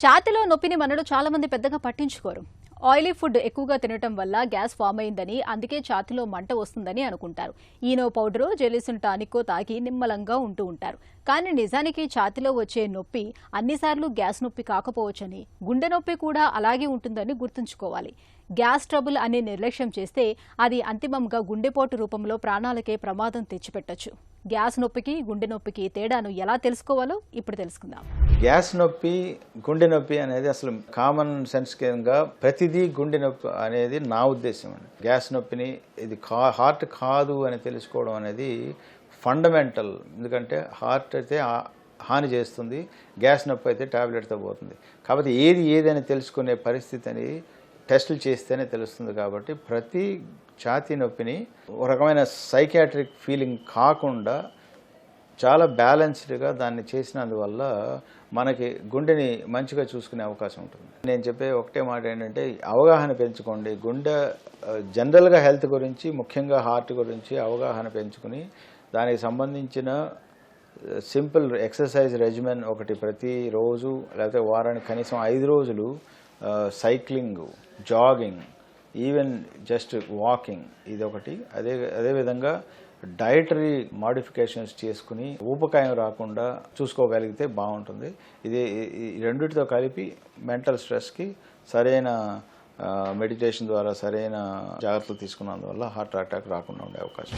ఛాతీలో నొప్పిని మనలో చాలా మంది పెద్దగా పట్టించుకోరు. ఆయిలీ ఫుడ్ ఎక్కువగా తినటం వల్ల గ్యాస్ ఫామ్ అయిందని, అందుకే ఛాతీలో మంట వస్తుందని అనుకుంటారు. ఈనో పౌడరో, జెలిసిన్ టానిక్కో తాగి నిమ్మలంగా ఉంటూ ఉంటారు. కానీ నిజానికి ఛాతీలో వచ్చే నొప్పి అన్నిసార్లు గ్యాస్ నొప్పి కాకపోవచ్చని, గుండె నొప్పి కూడా అలాగే ఉంటుందని గుర్తుంచుకోవాలి. గ్యాస్ ట్రబుల్ అని నిర్లక్ష్యం చేస్తే అది అంతిమంగా గుండెపోటు రూపంలో ప్రాణాలకే ప్రమాదం తెచ్చిపెట్టొచ్చు. గ్యాస్ నొప్పికి, గుండె నొప్పికి తేడాను ఎలా తెలుసుకోవాలో ఇప్పుడు తెలుసుకుందాం. గ్యాస్ నొప్పి, గుండె నొప్పి అనేది అసలు కామన్ సెన్స్ కింద ప్రతిదీ గుండె నొప్పి అనేది నా ఉద్దేశం అండి. గ్యాస్ నొప్పిని ఇది హార్ట్ కాదు అని తెలుసుకోవడం అనేది ఫండమెంటల్. ఎందుకంటే హార్ట్ అయితే హాని చేస్తుంది, గ్యాస్ నొప్పి అయితే టాబ్లెట్తో పోతుంది. కాబట్టి ఏది అని తెలుసుకునే పరిస్థితి అని టెస్టులు చేస్తేనే తెలుస్తుంది. కాబట్టి ప్రతి ఛాతీ నొప్పిని ఒక రకమైన సైకియాట్రిక్ ఫీలింగ్ కాకుండా చాలా బ్యాలెన్స్డ్గా దాన్ని చేసినందువల్ల మనకి గుండెని మంచిగా చూసుకునే అవకాశం ఉంటుంది. నేను చెప్పే ఒకటే మాట ఏంటంటే, అవగాహన పెంచుకోండి. గుండె జనరల్గా హెల్త్ గురించి, ముఖ్యంగా హార్ట్ గురించి అవగాహన పెంచుకుని దానికి సంబంధించిన సింపుల్ ఎక్సర్సైజ్ రెజిమెన్ ఒకటి ప్రతిరోజు, లేకపోతే వారానికి కనీసం 5 రోజులు cycling, jogging, even just walking, ఇది ఒకటి. అదేవిధంగా డైటరీ మాడిఫికేషన్స్ చేసుకుని ఊబకాయం రాకుండా చూసుకోగలిగితే బాగుంటుంది. ఇది రెండిటితో కలిపి మెంటల్ స్ట్రెస్కి సరైన మెడిటేషన్ ద్వారా సరైన జాగ్రత్తలు తీసుకున్నందువల్ల హార్ట్ అటాక్ రాకుండా ఉండే అవకాశం.